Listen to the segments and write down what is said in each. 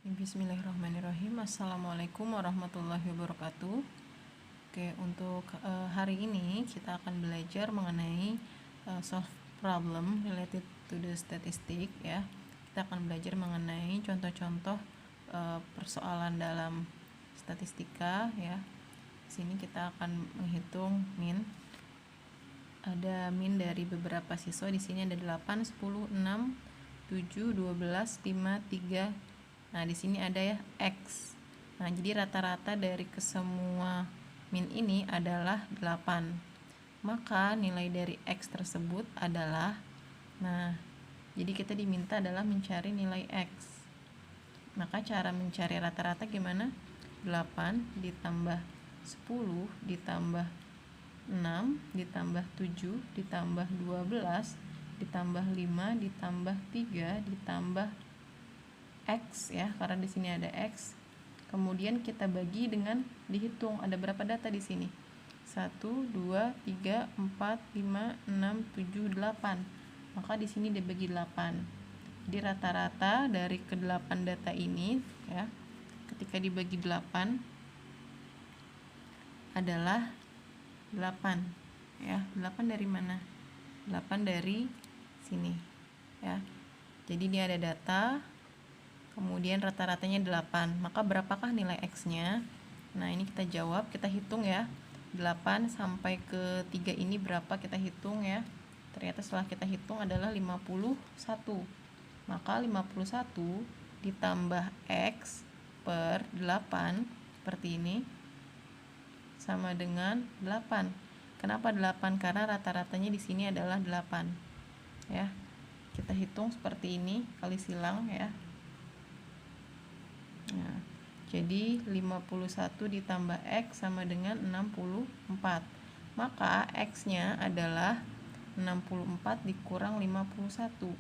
Bismillahirrahmanirrahim. Assalamualaikum warahmatullahi wabarakatuh. Oke, untuk hari ini kita akan belajar mengenai solve problem related to the statistic ya. Kita akan belajar mengenai contoh-contoh persoalan dalam statistika ya. Di sini kita akan menghitung min. Ada min dari beberapa siswa. Di sini ada 8, 10, 6, 7, 12, 5, 3. Nah, di sini ada ya X. Nah, jadi rata-rata dari kesemua min ini adalah 8. Maka nilai dari X tersebut adalah, nah, jadi kita diminta adalah mencari nilai X. Maka cara mencari rata-rata gimana? 8 ditambah 10 ditambah 6 ditambah 7 ditambah 12 ditambah 5 ditambah 3 ditambah X ya, karena di sini ada X. Kemudian kita bagi dengan dihitung ada berapa data di sini. 1 2 3 4 5 6 7 8. Maka di sini dibagi 8. Jadi rata-rata dari ke-8 data ini ya, ketika dibagi 8 adalah 8 ya. 8 dari mana? 8 dari sini ya. Jadi ini ada data, kemudian rata-ratanya 8. Maka berapakah nilai X-nya? Nah, ini kita jawab, kita hitung ya. 8 sampai ke 3 ini berapa, kita hitung ya. Ternyata setelah kita hitung adalah 51. Maka 51 ditambah X per 8 seperti ini sama dengan 8. Kenapa 8? Karena rata-ratanya di sini adalah 8. Ya. Kita hitung seperti ini, kali silang ya. Nah, jadi 51 ditambah X sama dengan 64. Maka X-nya adalah 64 dikurang 51.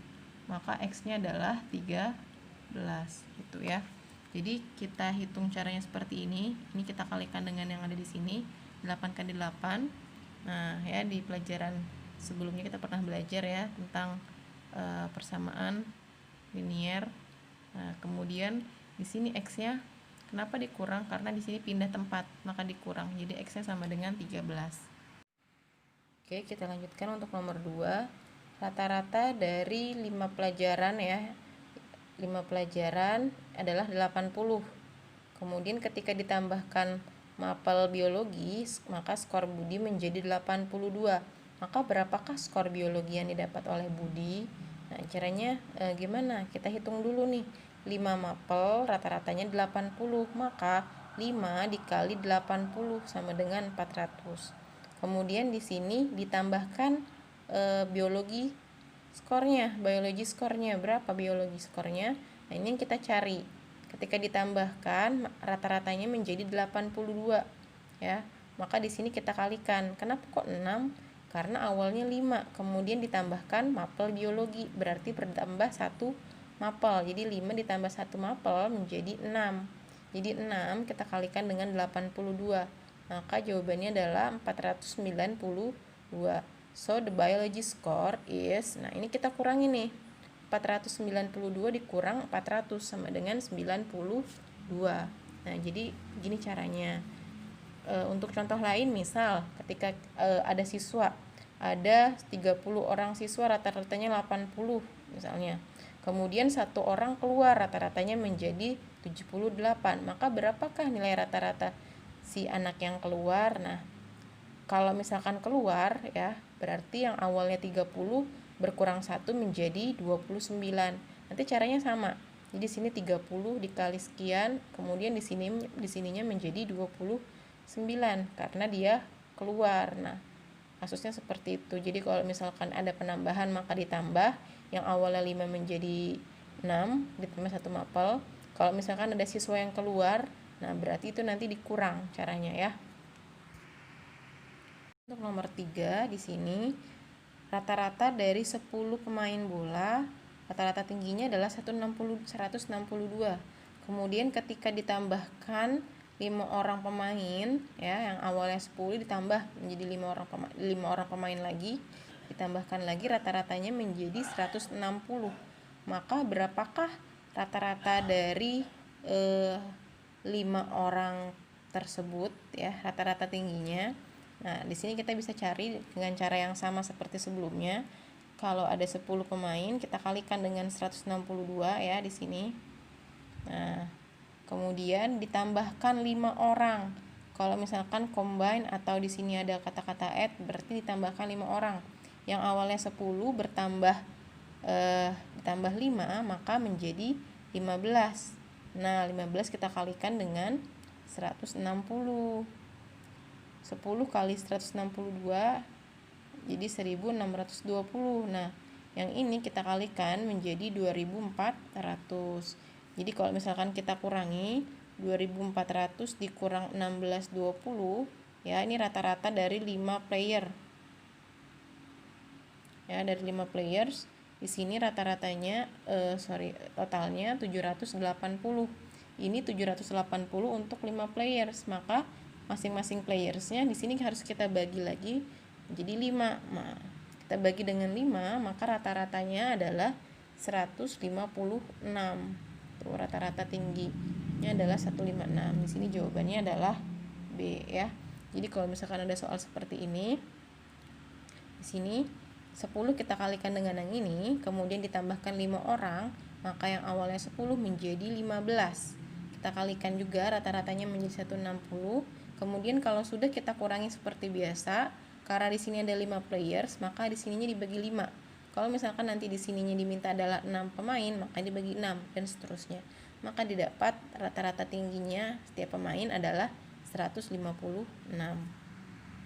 Maka X-nya adalah 13 gitu ya. Jadi kita hitung caranya seperti ini. Ini kita kalikan dengan yang ada di sini, 8 kali 8. Nah, ya di pelajaran sebelumnya kita pernah belajar ya tentang persamaan linier. Nah, kemudian di sini X-nya kenapa dikurang? Karena di sini pindah tempat, maka dikurang. Jadi X-nya sama dengan 13. Oke, kita lanjutkan untuk nomor 2. Rata-rata dari 5 pelajaran ya. 5 pelajaran adalah 80. Kemudian ketika ditambahkan mapel biologi, maka skor Budi menjadi 82. Maka berapakah skor biologi yang didapat oleh Budi? Nah, caranya gimana? Kita hitung dulu nih. 5 mapel rata-ratanya 80, maka 5 dikali 80 sama dengan 400. Kemudian di sini ditambahkan biologi skornya berapa biologi skornya. Nah, ini yang kita cari. Ketika ditambahkan rata-ratanya menjadi 82 ya. Maka di sini kita kalikan. Kenapa kok 6? Karena awalnya 5, kemudian ditambahkan mapel biologi, berarti bertambah 1 mapel. Jadi 5 ditambah 1 mapel menjadi 6. Jadi 6 kita kalikan dengan 82. Maka jawabannya adalah 492. So the biology score is, nah ini kita kurangi nih. 492 dikurang 400 sama dengan 92. Nah, jadi gini caranya. Untuk contoh lain, misal ketika ada siswa, ada 30 orang siswa, rata-ratanya 80 misalnya. Kemudian satu orang keluar, rata-ratanya menjadi 78. Maka berapakah nilai rata-rata si anak yang keluar? Nah, kalau misalkan keluar ya, berarti yang awalnya 30 berkurang 1 menjadi 29. Nanti caranya sama. Jadi sini 30 dikali sekian, kemudian di sininya menjadi 29 karena dia keluar. Nah, kasusnya seperti itu. Jadi kalau misalkan ada penambahan maka ditambah, yang awalnya 5 menjadi 6 ditambah 1 mapel. Kalau misalkan ada siswa yang keluar, nah berarti itu nanti dikurang caranya ya. Untuk nomor 3 di sini rata-rata dari 10 pemain bola, rata-rata tingginya adalah 162. Kemudian ketika ditambahkan 5 orang pemain ya, yang awalnya 10 ditambah menjadi 5 orang pemain lagi, ditambahkan lagi rata-ratanya menjadi 160. Maka berapakah rata-rata dari 5 orang tersebut ya, rata-rata tingginya. Nah, di sini kita bisa cari dengan cara yang sama seperti sebelumnya. Kalau ada 10 pemain, kita kalikan dengan 162 ya di sini. Nah, kemudian ditambahkan 5 orang. Kalau misalkan combine atau di sini ada kata-kata add, berarti ditambahkan 5 orang. Yang awalnya 10 ditambah 5, maka menjadi 15. Nah, 15 kita kalikan dengan 160. 10 kali 162 jadi 1620. Nah, yang ini kita kalikan menjadi 2400. Jadi kalau misalkan kita kurangi 2400 dikurang 1620, ya ini rata-rata dari 5 player. Ya, dari 5 players. Di sini rata-ratanya totalnya 780. Ini 780 untuk 5 players, maka masing-masing playersnya di sini harus kita bagi lagi jadi 5. Nah, kita bagi dengan 5, maka rata-ratanya adalah 156. Tuh, rata-rata tingginya adalah 156. Di sini jawabannya adalah B ya. Jadi kalau misalkan ada soal seperti ini, di sini 10 kita kalikan dengan yang ini, kemudian ditambahkan 5 orang, maka yang awalnya 10 menjadi 15. Kita kalikan juga rata-ratanya menjadi 160. Kemudian kalau sudah kita kurangi seperti biasa, karena di sini ada 5 players, maka di sininya dibagi 5. Kalau misalkan nanti di sininya diminta adalah 6 pemain, maka dibagi 6 dan seterusnya. Maka didapat rata-rata tingginya setiap pemain adalah 156.